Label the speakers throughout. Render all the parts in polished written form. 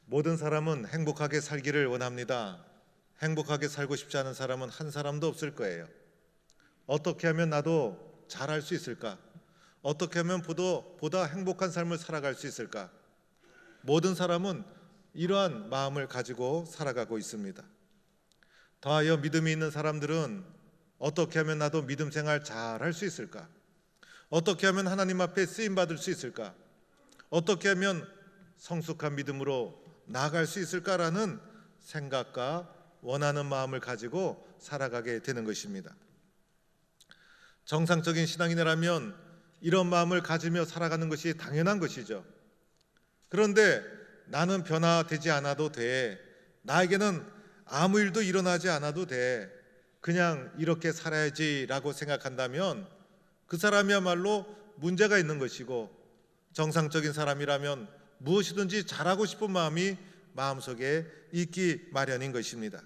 Speaker 1: 모든 사람은 행복하게 살기를 원합니다. 행복하게 살고 싶지 않은 사람은 한 사람도 없을 거예요. 어떻게 하면 나도 잘할 수 있을까? 어떻게 하면 보다 행복한 삶을 살아갈 수 있을까? 모든 사람은 이러한 마음을 가지고 살아가고 있습니다. 더하여 믿음이 있는 사람들은 어떻게 하면 나도 믿음 생활 잘할 수 있을까? 어떻게 하면 하나님 앞에 쓰임 받을 수 있을까? 어떻게 하면 성숙한 믿음으로 나아갈 수 있을까라는 생각과 원하는 마음을 가지고 살아가게 되는 것입니다. 정상적인 신앙인이라면 이런 마음을 가지며 살아가는 것이 당연한 것이죠. 그런데 나는 변화되지 않아도 돼. 나에게는 아무 일도 일어나지 않아도 돼. 그냥 이렇게 살아야지라고 생각한다면 그 사람이야말로 문제가 있는 것이고, 정상적인 사람이라면 무엇이든지 잘하고 싶은 마음이 마음속에 있기 마련인 것입니다.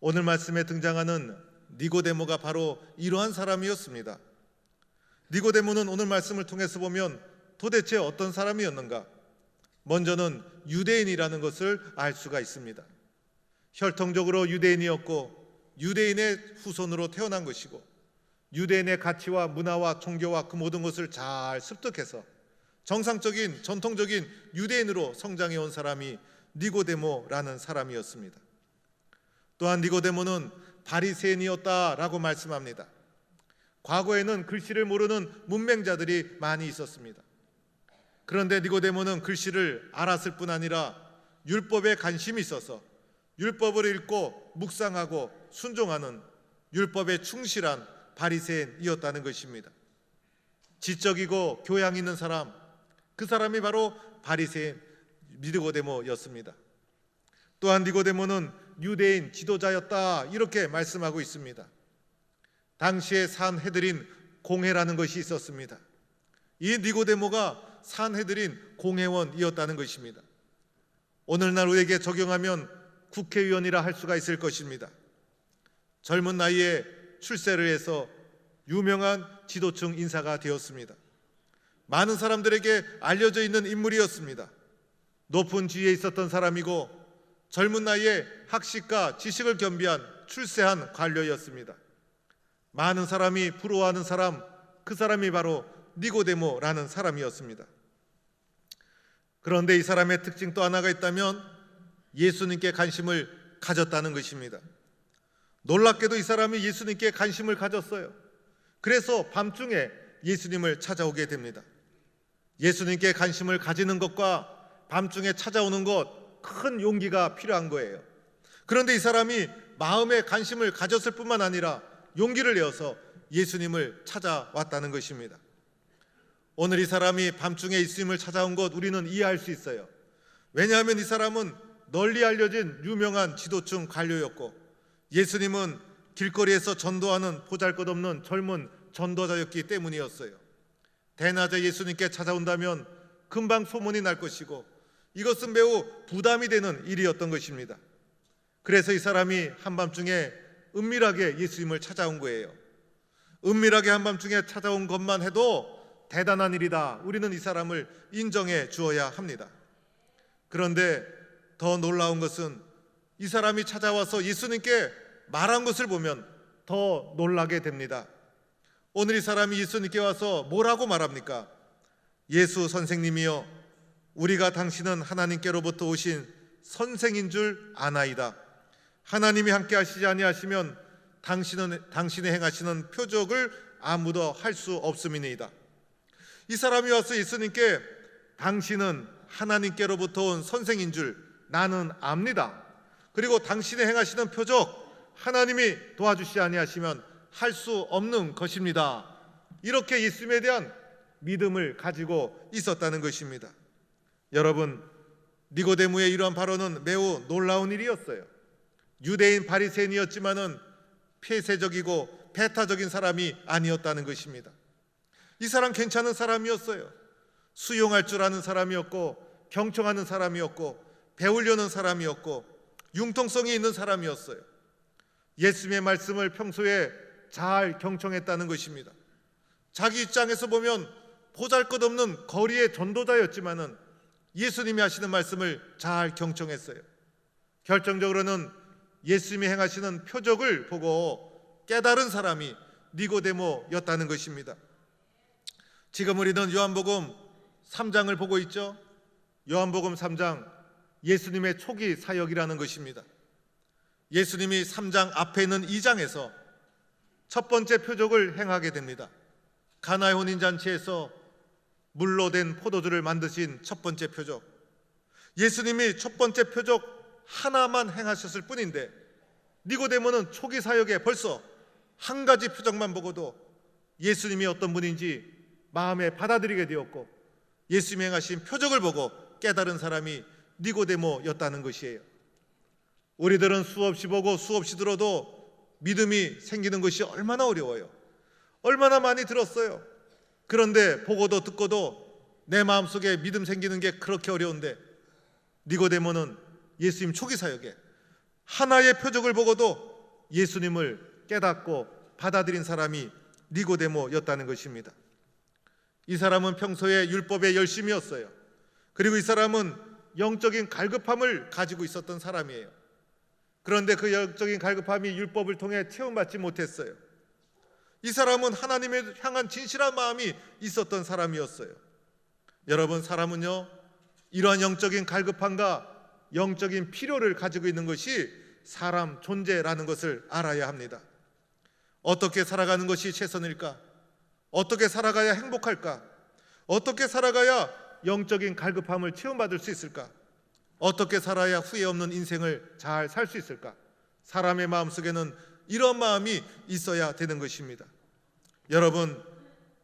Speaker 1: 오늘 말씀에 등장하는 니고데모가 바로 이러한 사람이었습니다. 니고데모는 오늘 말씀을 통해서 보면 도대체 어떤 사람이었는가? 먼저는 유대인이라는 것을 알 수가 있습니다. 혈통적으로 유대인이었고 유대인의 후손으로 태어난 것이고, 유대인의 가치와 문화와 종교와 그 모든 것을 잘 습득해서 정상적인 전통적인 유대인으로 성장해 온 사람이 니고데모라는 사람이었습니다. 또한 니고데모는 바리새인이었다라고 말씀합니다. 과거에는 글씨를 모르는 문맹자들이 많이 있었습니다. 그런데 니고데모는 글씨를 알았을 뿐 아니라 율법에 관심이 있어서 율법을 읽고 묵상하고 순종하는 율법에 충실한 바리새인이었다는 것입니다. 지적이고 교양 있는 사람, 그 사람이 바로 바리새인 니고데모였습니다. 또한 니고데모는 유대인 지도자였다, 이렇게 말씀하고 있습니다. 당시에 산헤드린 공회라는 것이 있었습니다. 이 니고데모가 산헤드린 공회원이었다는 것입니다. 오늘날 우리에게 적용하면 국회의원이라 할 수가 있을 것입니다. 젊은 나이에 출세를 해서 유명한 지도층 인사가 되었습니다. 많은 사람들에게 알려져 있는 인물이었습니다. 높은 지위에 있었던 사람이고 젊은 나이에 학식과 지식을 겸비한 출세한 관료였습니다. 많은 사람이 부러워하는 사람, 그 사람이 바로 니고데모라는 사람이었습니다. 그런데 이 사람의 특징 또 하나가 있다면 예수님께 관심을 가졌다는 것입니다. 놀랍게도 이 사람이 예수님께 관심을 가졌어요. 그래서 밤중에 예수님을 찾아오게 됩니다. 예수님께 관심을 가지는 것과 밤중에 찾아오는 것, 큰 용기가 필요한 거예요. 그런데 이 사람이 마음에 관심을 가졌을 뿐만 아니라 용기를 내어서 예수님을 찾아왔다는 것입니다. 오늘 이 사람이 밤중에 예수님을 찾아온 것 우리는 이해할 수 있어요. 왜냐하면 이 사람은 널리 알려진 유명한 지도층 관료였고 예수님은 길거리에서 전도하는 보잘것없는 젊은 전도자였기 때문이었어요. 대낮에 예수님께 찾아온다면 금방 소문이 날 것이고 이것은 매우 부담이 되는 일이었던 것입니다. 그래서 이 사람이 한밤중에 은밀하게 예수님을 찾아온 거예요. 은밀하게 한밤중에 찾아온 것만 해도 대단한 일이다. 우리는 이 사람을 인정해 주어야 합니다. 그런데 더 놀라운 것은 이 사람이 찾아와서 예수님께 말한 것을 보면 더 놀라게 됩니다. 오늘 이 사람이 예수님께 와서 뭐라고 말합니까? 예수 선생님이여, 우리가 당신은 하나님께로부터 오신 선생인 줄 아나이다. 하나님이 함께 하시지 아니하시면 당신이 행하시는 표적을 아무도 할 수 없음이니이다. 이 사람이 와서 예수님께 당신은 하나님께로부터 온 선생인 줄 나는 압니다. 그리고 당신이 행하시는 표적 하나님이 도와주시지 아니하시면 할 수 없는 것입니다. 이렇게 예수님에 대한 믿음을 가지고 있었다는 것입니다. 여러분, 니고데모의 이러한 발언은 매우 놀라운 일이었어요. 유대인 바리새인이었지만은 폐쇄적이고 배타적인 사람이 아니었다는 것입니다. 이 사람 괜찮은 사람이었어요. 수용할 줄 아는 사람이었고 경청하는 사람이었고 배우려는 사람이었고 융통성이 있는 사람이었어요. 예수님의 말씀을 평소에 잘 경청했다는 것입니다. 자기 입장에서 보면 보잘것없는 거리의 전도자였지만은 예수님이 하시는 말씀을 잘 경청했어요. 결정적으로는 예수님이 행하시는 표적을 보고 깨달은 사람이 니고데모였다는 것입니다. 지금 우리는 요한복음 3장을 보고 있죠. 요한복음 3장, 예수님의 초기 사역이라는 것입니다. 예수님이 3장 앞에 있는 2장에서 첫 번째 표적을 행하게 됩니다. 가나의 혼인잔치에서 물로 된 포도주를 만드신 첫 번째 표적. 예수님이 첫 번째 표적 하나만 행하셨을 뿐인데 니고데모는 초기 사역에 벌써 한 가지 표적만 보고도 예수님이 어떤 분인지 마음에 받아들이게 되었고, 예수님이 행하신 표적을 보고 깨달은 사람이 니고데모였다는 것이에요. 우리들은 수없이 보고 수없이 들어도 믿음이 생기는 것이 얼마나 어려워요. 얼마나 많이 들었어요. 그런데 보고도 듣고도 내 마음속에 믿음 생기는 게 그렇게 어려운데, 니고데모는 예수님 초기 사역에 하나의 표적을 보고도 예수님을 깨닫고 받아들인 사람이 니고데모였다는 것입니다. 이 사람은 평소에 율법에 열심이었어요. 그리고 이 사람은 영적인 갈급함을 가지고 있었던 사람이에요. 그런데 그 영적인 갈급함이 율법을 통해 체험받지 못했어요. 이 사람은 하나님에 향한 진실한 마음이 있었던 사람이었어요. 여러분, 사람은요, 이러한 영적인 갈급함과 영적인 필요를 가지고 있는 것이 사람 존재라는 것을 알아야 합니다. 어떻게 살아가는 것이 최선일까? 어떻게 살아가야 행복할까? 어떻게 살아가야 영적인 갈급함을 체험받을 수 있을까? 어떻게 살아야 후회 없는 인생을 잘 살 수 있을까? 사람의 마음속에는 이런 마음이 있어야 되는 것입니다. 여러분,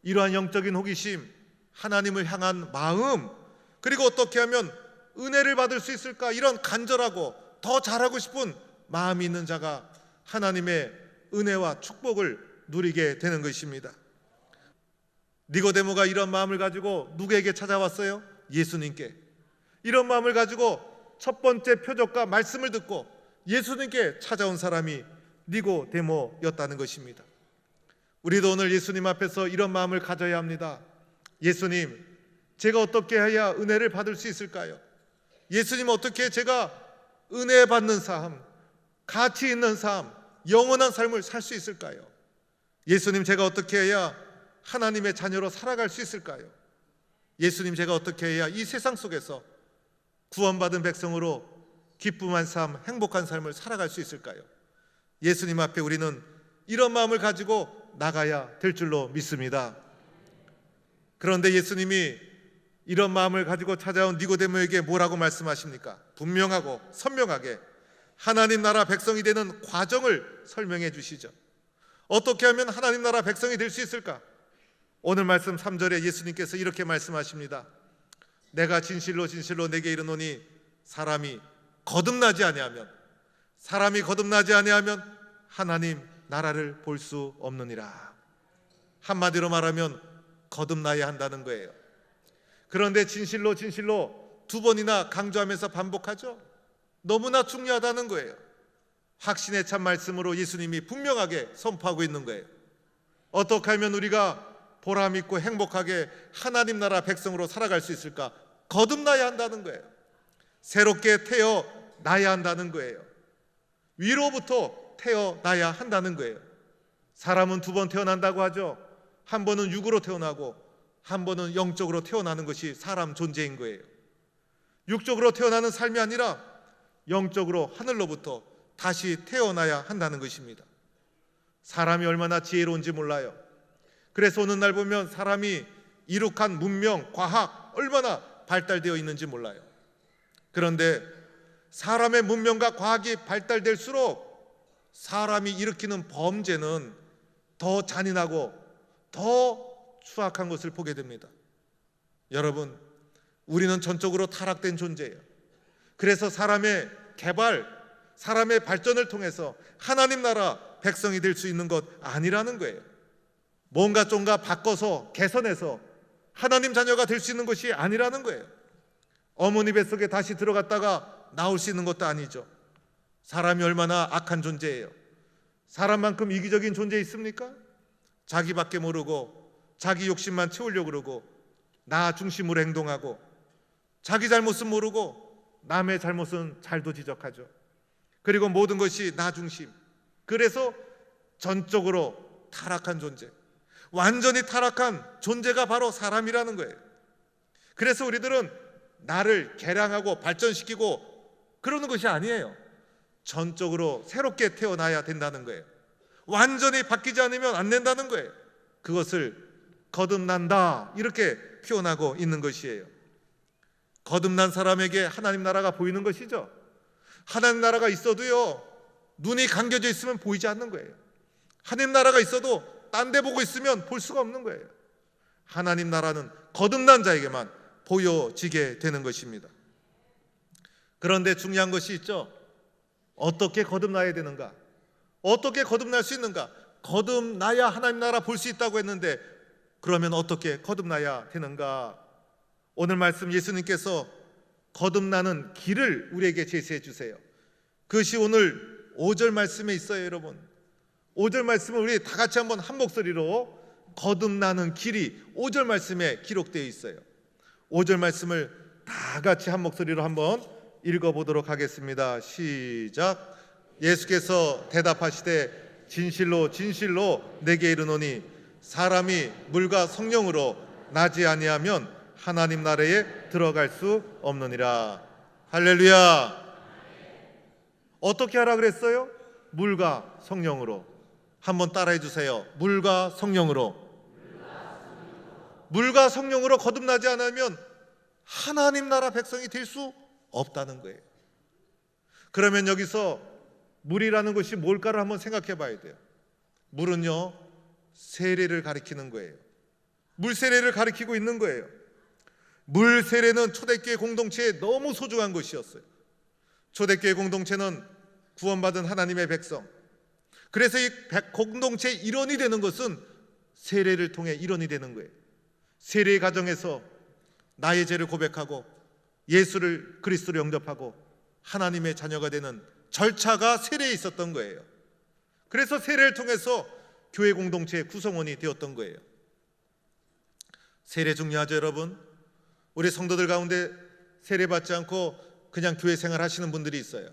Speaker 1: 이러한 영적인 호기심, 하나님을 향한 마음, 그리고 어떻게 하면 은혜를 받을 수 있을까? 이런 간절하고 더 잘하고 싶은 마음이 있는 자가 하나님의 은혜와 축복을 누리게 되는 것입니다. 니고데모가 이런 마음을 가지고 누구에게 찾아왔어요? 예수님께. 이런 마음을 가지고 첫 번째 표적과 말씀을 듣고 예수님께 찾아온 사람이 니고데모였다는 것입니다. 우리도 오늘 예수님 앞에서 이런 마음을 가져야 합니다. 예수님, 제가 어떻게 해야 은혜를 받을 수 있을까요? 예수님, 어떻게 제가 은혜 받는 삶, 가치 있는 삶, 영원한 삶을 살 수 있을까요? 예수님, 제가 어떻게 해야 하나님의 자녀로 살아갈 수 있을까요? 예수님, 제가 어떻게 해야 이 세상 속에서 구원받은 백성으로 기쁨한 삶, 행복한 삶을 살아갈 수 있을까요? 예수님 앞에 우리는 이런 마음을 가지고 나가야 될 줄로 믿습니다. 그런데 예수님이 이런 마음을 가지고 찾아온 니고데모에게 뭐라고 말씀하십니까? 분명하고 선명하게 하나님 나라 백성이 되는 과정을 설명해 주시죠. 어떻게 하면 하나님 나라 백성이 될 수 있을까? 오늘 말씀 3절에 예수님께서 이렇게 말씀하십니다. 내가 진실로 진실로 내게 이르노니 사람이 거듭나지 아니하면 하나님 나라를 볼 수 없느니라. 한마디로 말하면 거듭나야 한다는 거예요. 그런데 진실로 진실로 두 번이나 강조하면서 반복하죠. 너무나 중요하다는 거예요. 확신의 참 말씀으로 예수님이 분명하게 선포하고 있는 거예요. 어떻게 하면 우리가 보람 있고 행복하게 하나님 나라 백성으로 살아갈 수 있을까? 거듭나야 한다는 거예요. 새롭게 태어나야 한다는 거예요. 위로부터 태어나야 한다는 거예요. 사람은 두 번 태어난다고 하죠. 한 번은 육으로 태어나고 한 번은 영적으로 태어나는 것이 사람 존재인 거예요. 육적으로 태어나는 삶이 아니라 영적으로 하늘로부터 다시 태어나야 한다는 것입니다. 사람이 얼마나 지혜로운지 몰라요. 그래서 어느 날 보면 사람이 이룩한 문명, 과학 얼마나 발달되어 있는지 몰라요. 그런데 사람의 문명과 과학이 발달될수록 사람이 일으키는 범죄는 더 잔인하고 더 추악한 것을 보게 됩니다. 여러분, 우리는 전적으로 타락된 존재예요. 그래서 사람의 개발, 사람의 발전을 통해서 하나님 나라 백성이 될 수 있는 것 아니라는 거예요. 뭔가 좀가 바꿔서 개선해서 하나님 자녀가 될 수 있는 것이 아니라는 거예요. 어머니 뱃속에 다시 들어갔다가 나올 수 있는 것도 아니죠. 사람이 얼마나 악한 존재예요. 사람만큼 이기적인 존재 있습니까? 자기밖에 모르고 자기 욕심만 채우려고 그러고 나 중심으로 행동하고 자기 잘못은 모르고 남의 잘못은 잘도 지적하죠. 그리고 모든 것이 나 중심. 그래서 전적으로 타락한 존재, 완전히 타락한 존재가 바로 사람이라는 거예요. 그래서 우리들은 나를 개량하고 발전시키고 그러는 것이 아니에요. 전적으로 새롭게 태어나야 된다는 거예요. 완전히 바뀌지 않으면 안 된다는 거예요. 그것을 거듭난다 이렇게 표현하고 있는 것이에요. 거듭난 사람에게 하나님 나라가 보이는 것이죠. 하나님 나라가 있어도요, 눈이 감겨져 있으면 보이지 않는 거예요. 하나님 나라가 있어도 딴 데 보고 있으면 볼 수가 없는 거예요. 하나님 나라는 거듭난 자에게만 보여지게 되는 것입니다. 그런데 중요한 것이 있죠. 어떻게 거듭나야 되는가? 어떻게 거듭날 수 있는가? 거듭나야 하나님 나라 볼 수 있다고 했는데 그러면 어떻게 거듭나야 되는가? 오늘 말씀 예수님께서 거듭나는 길을 우리에게 제시해 주세요. 그것이 오늘 5절 말씀에 있어요, 여러분. 5절 말씀을 우리 다 같이 한번 한 목소리로 거듭나는 길이 5절 말씀에 기록되어 있어요. 5절 말씀을 다 같이 한 목소리로 한번 읽어보도록 하겠습니다. 시작. 예수께서 대답하시되 진실로 진실로 내게 이르노니 사람이 물과 성령으로 나지 아니하면 하나님 나라에 들어갈 수 없느니라. 할렐루야. 어떻게 하라 그랬어요? 물과 성령으로. 한번 따라해 주세요. 물과 성령으로. 물과 성령으로 거듭나지 않으면 하나님 나라 백성이 될 수 없다는 거예요. 그러면 여기서 물이라는 것이 뭘까를 한번 생각해 봐야 돼요. 물은요, 세례를 가리키는 거예요. 물 세례를 가리키고 있는 거예요. 물 세례는 초대교회 공동체에 너무 소중한 것이었어요. 초대교회 공동체는 구원받은 하나님의 백성. 그래서 이 공동체의 일원이 되는 것은 세례를 통해 일원이 되는 거예요. 세례의 과정에서 나의 죄를 고백하고 예수를 그리스도로 영접하고 하나님의 자녀가 되는 절차가 세례에 있었던 거예요. 그래서 세례를 통해서 교회 공동체의 구성원이 되었던 거예요. 세례 중요하죠, 여러분. 우리 성도들 가운데 세례 받지 않고 그냥 교회 생활 하시는 분들이 있어요.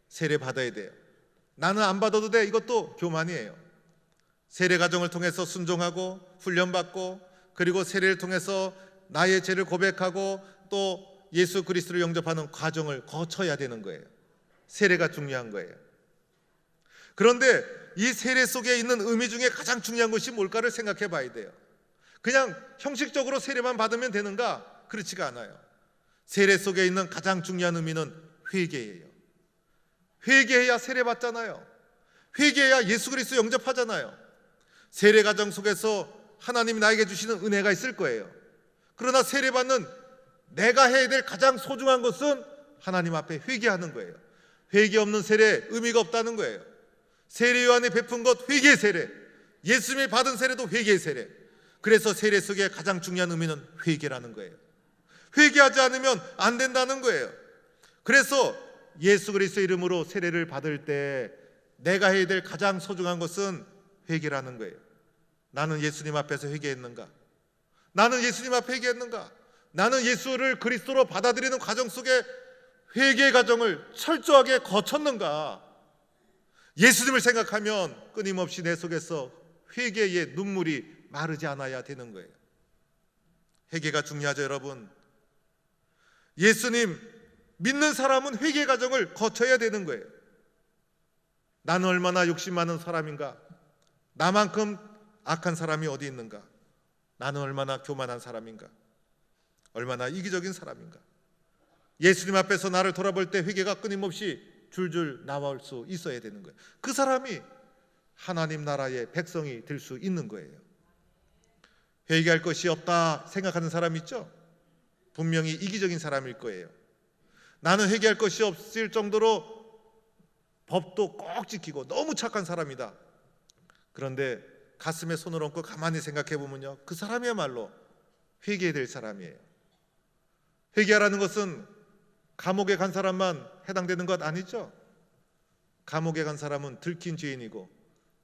Speaker 1: 세례 받아야 돼요. 나는 안 받아도 돼. 이것도 교만이에요. 세례 과정을 통해서 순종하고 훈련받고 그리고 세례를 통해서 나의 죄를 고백하고 또 예수 그리스도를 영접하는 과정을 거쳐야 되는 거예요. 세례가 중요한 거예요. 그런데 이 세례 속에 있는 의미 중에 가장 중요한 것이 뭘까를 생각해 봐야 돼요. 그냥 형식적으로 세례만 받으면 되는가? 그렇지가 않아요. 세례 속에 있는 가장 중요한 의미는 회개예요. 회개해야 세례 받잖아요. 회개해야 예수 그리스도 영접하잖아요. 세례 과정 속에서 하나님이 나에게 주시는 은혜가 있을 거예요. 그러나 세례 받는 내가 해야 될 가장 소중한 것은 하나님 앞에 회개하는 거예요. 회개 없는 세례 의미가 없다는 거예요. 세례 요한이 베푼 것 회개 세례, 예수님이 받은 세례도 회개 세례. 그래서 세례 속에 가장 중요한 의미는 회개라는 거예요. 회개하지 않으면 안 된다는 거예요. 그래서 예수 그리스도 이름으로 세례를 받을 때 내가 해야 될 가장 소중한 것은 회개라는 거예요. 나는 예수님 앞에서 회개했는가? 나는 예수님 앞에 회개했는가? 나는 예수를 그리스도로 받아들이는 과정 속에 회개의 과정을 철저하게 거쳤는가? 예수님을 생각하면 끊임없이 내 속에서 회개의 눈물이 마르지 않아야 되는 거예요. 회개가 중요하죠, 여러분. 예수님 믿는 사람은 회개 과정을 거쳐야 되는 거예요. 나는 얼마나 욕심 많은 사람인가? 나만큼 악한 사람이 어디 있는가? 나는 얼마나 교만한 사람인가? 얼마나 이기적인 사람인가? 예수님 앞에서 나를 돌아볼 때 회개가 끊임없이 줄줄 나올 수 있어야 되는 거예요. 그 사람이 하나님 나라의 백성이 될 수 있는 거예요. 회개할 것이 없다 생각하는 사람 있죠? 분명히 이기적인 사람일 거예요. 나는 회개할 것이 없을 정도로 법도 꼭 지키고 너무 착한 사람이다. 그런데 가슴에 손을 얹고 가만히 생각해 보면요, 그 사람이야말로 회개해야 될 사람이에요. 회개하라는 것은 감옥에 간 사람만 해당되는 것 아니죠? 감옥에 간 사람은 들킨 죄인이고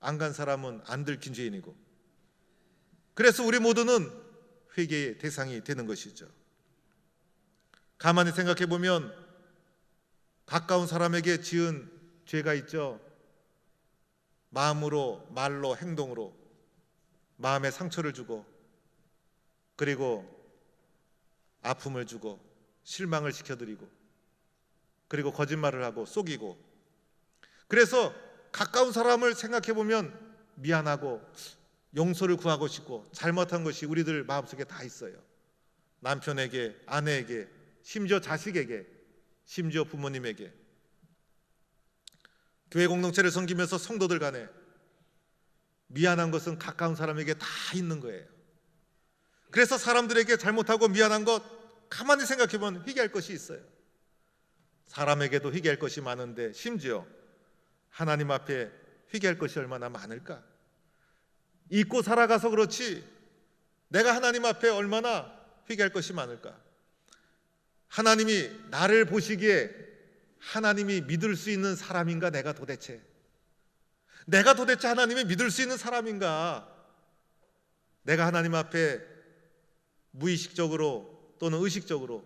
Speaker 1: 안 간 사람은 안 들킨 죄인이고, 그래서 우리 모두는 회개의 대상이 되는 것이죠. 가만히 생각해 보면 가까운 사람에게 지은 죄가 있죠. 마음으로, 말로, 행동으로 마음에 상처를 주고, 그리고 아픔을 주고, 실망을 시켜드리고, 그리고 거짓말을 하고 속이고. 그래서 가까운 사람을 생각해 보면 미안하고 용서를 구하고 싶고, 잘못한 것이 우리들 마음속에 다 있어요. 남편에게, 아내에게, 심지어 자식에게, 심지어 부모님에게. 교회 공동체를 섬기면서 성도들 간에 미안한 것은 가까운 사람에게 다 있는 거예요. 그래서 사람들에게 잘못하고 미안한 것 가만히 생각해보면 회개할 것이 있어요. 사람에게도 회개할 것이 많은데 심지어 하나님 앞에 회개할 것이 얼마나 많을까? 잊고 살아가서 그렇지 내가 하나님 앞에 얼마나 회개할 것이 많을까? 하나님이 나를 보시기에 하나님이 믿을 수 있는 사람인가? 내가 도대체 하나님이 믿을 수 있는 사람인가? 내가 하나님 앞에 무의식적으로 또는 의식적으로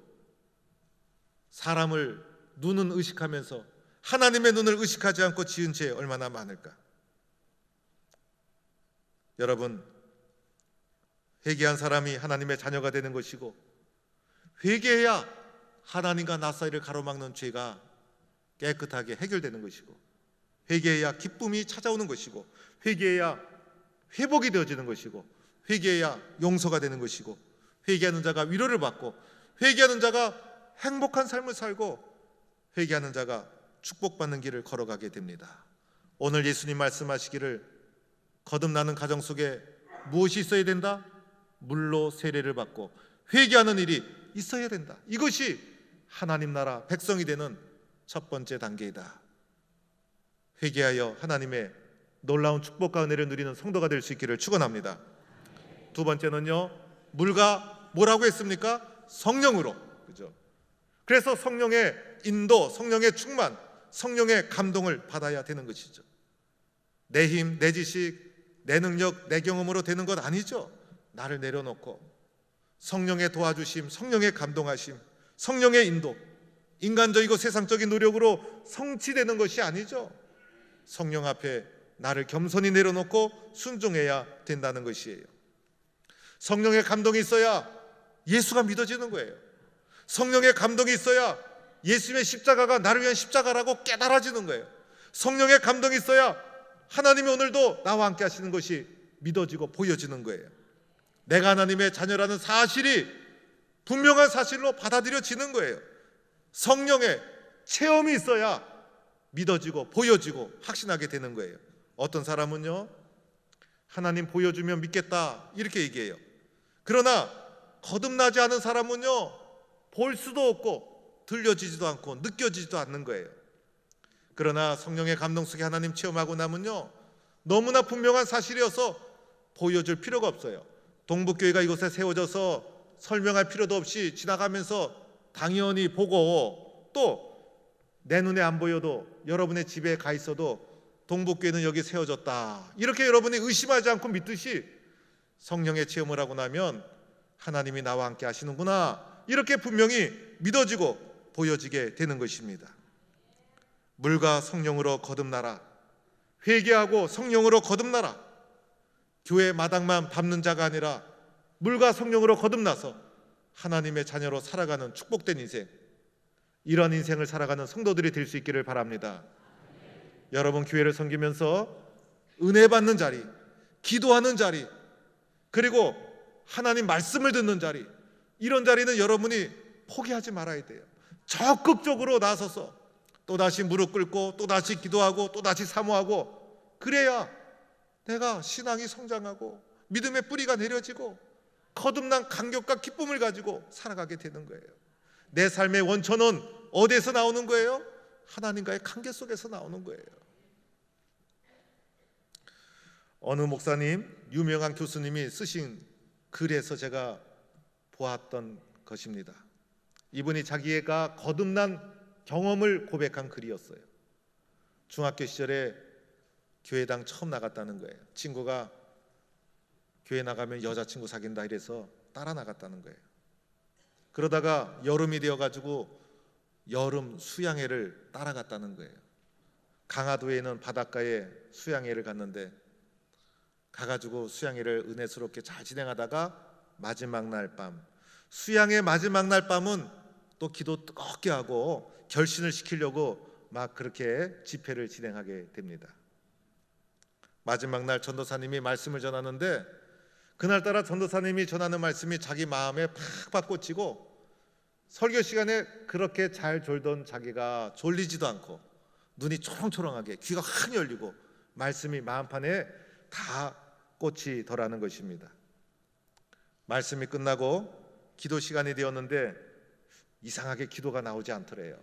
Speaker 1: 사람을 눈은 의식하면서 하나님의 눈을 의식하지 않고 지은 죄 얼마나 많을까? 여러분, 회개한 사람이 하나님의 자녀가 되는 것이고, 회개해야 하나님과 나 사이를 가로막는 죄가 깨끗하게 해결되는 것이고, 회개해야 기쁨이 찾아오는 것이고, 회개해야 회복이 되어지는 것이고, 회개해야 용서가 되는 것이고, 회개하는 자가 위로를 받고, 회개하는 자가 행복한 삶을 살고, 회개하는 자가 축복받는 길을 걸어가게 됩니다. 오늘 예수님 말씀하시기를 거듭나는 가정 속에 무엇이 있어야 된다? 물로 세례를 받고 회개하는 일이 있어야 된다. 이것이 하나님 나라 백성이 되는 첫 번째 단계이다. 회개하여 하나님의 놀라운 축복과 은혜를 누리는 성도가 될 수 있기를 축원합니다. 두 번째는요, 물과 뭐라고 했습니까? 성령으로. 그죠? 그래서 성령의 인도, 성령의 충만, 성령의 감동을 받아야 되는 것이죠. 내 힘, 내 지식, 내 능력, 내 경험으로 되는 것 아니죠. 나를 내려놓고 성령의 도와주심, 성령의 감동하심, 성령의 인도, 인간적이고 세상적인 노력으로 성취되는 것이 아니죠. 성령 앞에 나를 겸손히 내려놓고 순종해야 된다는 것이에요. 성령의 감동이 있어야 예수가 믿어지는 거예요. 성령의 감동이 있어야 예수님의 십자가가 나를 위한 십자가라고 깨달아지는 거예요. 성령의 감동이 있어야 하나님이 오늘도 나와 함께 하시는 것이 믿어지고 보여지는 거예요. 내가 하나님의 자녀라는 사실이 분명한 사실로 받아들여지는 거예요. 성령의 체험이 있어야 믿어지고 보여지고 확신하게 되는 거예요. 어떤 사람은요, 하나님 보여주면 믿겠다 이렇게 얘기해요. 그러나 거듭나지 않은 사람은요, 볼 수도 없고 들려지지도 않고 느껴지지도 않는 거예요. 그러나 성령의 감동 속에 하나님 체험하고 나면요, 너무나 분명한 사실이어서 보여줄 필요가 없어요. 동북교회가 이곳에 세워져서 설명할 필요도 없이 지나가면서 당연히 보고, 또 내 눈에 안 보여도 여러분의 집에 가 있어도 동북교회는 여기 세워졌다 이렇게 여러분이 의심하지 않고 믿듯이 성령의 체험을 하고 나면 하나님이 나와 함께 하시는구나 이렇게 분명히 믿어지고 보여지게 되는 것입니다. 물과 성령으로 거듭나라. 회개하고 성령으로 거듭나라. 교회 마당만 밟는 자가 아니라 물과 성령으로 거듭나서 하나님의 자녀로 살아가는 축복된 인생, 이런 인생을 살아가는 성도들이 될 수 있기를 바랍니다. 여러분, 교회를 섬기면서 은혜 받는 자리, 기도하는 자리, 그리고 하나님 말씀을 듣는 자리, 이런 자리는 여러분이 포기하지 말아야 돼요. 적극적으로 나서서 또다시 무릎 꿇고 또다시 기도하고 또다시 사모하고, 그래야 내가 신앙이 성장하고 믿음의 뿌리가 내려지고 거듭난 감격과 기쁨을 가지고 살아가게 되는 거예요. 내 삶의 원천은 어디에서 나오는 거예요? 하나님과의 관계 속에서 나오는 거예요. 어느 목사님, 유명한 교수님이 쓰신 글에서 제가 보았던 것입니다. 이분이 자기가 거듭난 경험을 고백한 글이었어요. 중학교 시절에 교회당 처음 나갔다는 거예요. 친구가 교회 나가면 여자친구 사귄다 이래서 따라 나갔다는 거예요. 그러다가 여름이 되어가지고 여름 수양회를 따라갔다는 거예요. 강화도에 있는 바닷가에 수양회를 갔는데 가가지고 수양회를 은혜스럽게 잘 진행하다가 마지막 날 밤, 수양회 마지막 날 밤은 또 기도 뜨겁게 하고 결신을 시키려고 막 그렇게 집회를 진행하게 됩니다. 마지막 날 전도사님이 말씀을 전하는데 그날따라 전도사님이 전하는 말씀이 자기 마음에 팍팍 꽂히고 설교 시간에 그렇게 잘 졸던 자기가 졸리지도 않고 눈이 초롱초롱하게 귀가 확 열리고 말씀이 마음판에 다 꽂히더라는 것입니다. 말씀이 끝나고 기도 시간이 되었는데 이상하게 기도가 나오지 않더래요.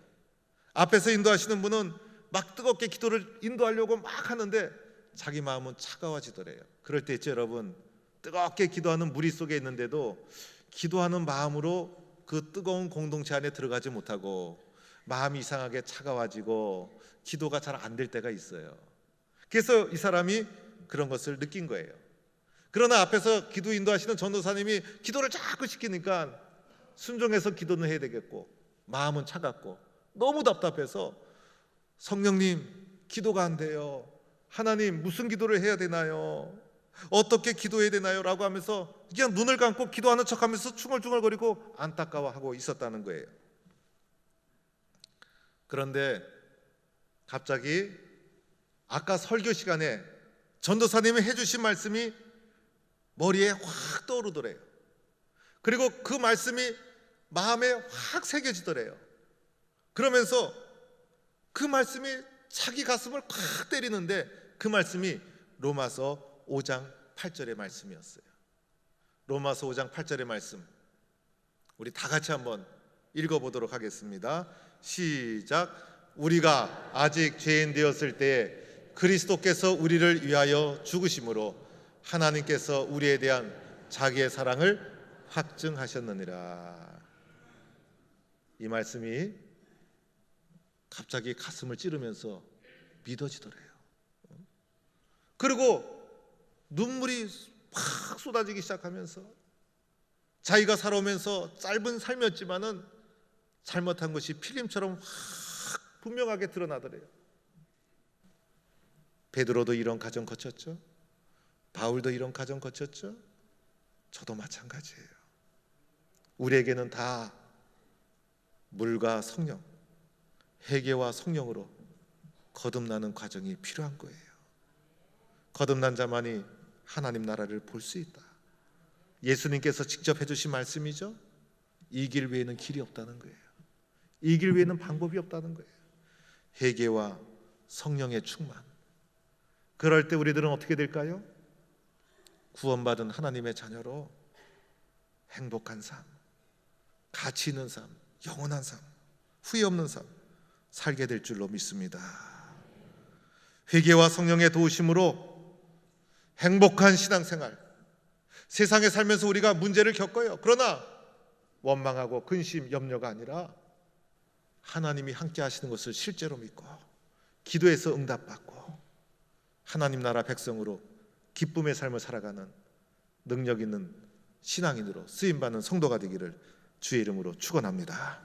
Speaker 1: 앞에서 인도하시는 분은 막 뜨겁게 기도를 인도하려고 막 하는데 자기 마음은 차가워지더래요. 그럴 때 있죠, 여러분. 뜨겁게 기도하는 무리 속에 있는데도 기도하는 마음으로 그 뜨거운 공동체 안에 들어가지 못하고 마음이 이상하게 차가워지고 기도가 잘 안 될 때가 있어요. 그래서 이 사람이 그런 것을 느낀 거예요. 그러나 앞에서 기도 인도하시는 전도사님이 기도를 자꾸 시키니까 순종해서 기도는 해야 되겠고 마음은 차갑고 너무 답답해서 성령님 기도가 안 돼요. 하나님 무슨 기도를 해야 되나요? 어떻게 기도해야 되나요? 라고 하면서 그냥 눈을 감고 기도하는 척하면서 중얼중얼거리고 안타까워하고 있었다는 거예요. 그런데 갑자기 아까 설교 시간에 전도사님이 해주신 말씀이 머리에 확 떠오르더래요. 그리고 그 말씀이 마음에 확 새겨지더래요. 그러면서 그 말씀이 자기 가슴을 팍 때리는데 그 말씀이 로마서 5장 8절의 말씀이었어요. 로마서 5장 8절의 말씀 우리 다 같이 한번 읽어보도록 하겠습니다. 시작. 우리가 아직 죄인 되었을 때에 그리스도께서 우리를 위하여 죽으심으로 하나님께서 우리에 대한 자기의 사랑을 확증하셨느니라. 이 말씀이 갑자기 가슴을 찌르면서 믿어지더래요. 그리고 눈물이 팍 쏟아지기 시작하면서 자기가 살아오면서 짧은 삶이었지만은 잘못한 것이 필름처럼 확 분명하게 드러나더래요. 베드로도 이런 과정 거쳤죠. 바울도 이런 과정 거쳤죠. 저도 마찬가지예요. 우리에게는 다 물과 성령, 회개와 성령으로 거듭나는 과정이 필요한 거예요. 거듭난 자만이 하나님 나라를 볼 수 있다. 예수님께서 직접 해주신 말씀이죠. 이 길 외에는 길이 없다는 거예요. 이 길 외에는 방법이 없다는 거예요. 회개와 성령의 충만. 그럴 때 우리들은 어떻게 될까요? 구원받은 하나님의 자녀로 행복한 삶, 가치 있는 삶, 영원한 삶, 후회 없는 삶 살게 될 줄로 믿습니다. 회개와 성령의 도우심으로 행복한 신앙생활, 세상에 살면서 우리가 문제를 겪어요. 그러나 원망하고 근심, 염려가 아니라 하나님이 함께 하시는 것을 실제로 믿고 기도해서 응답받고 하나님 나라 백성으로 기쁨의 삶을 살아가는 능력 있는 신앙인으로 쓰임받는 성도가 되기를 주의 이름으로 축원합니다.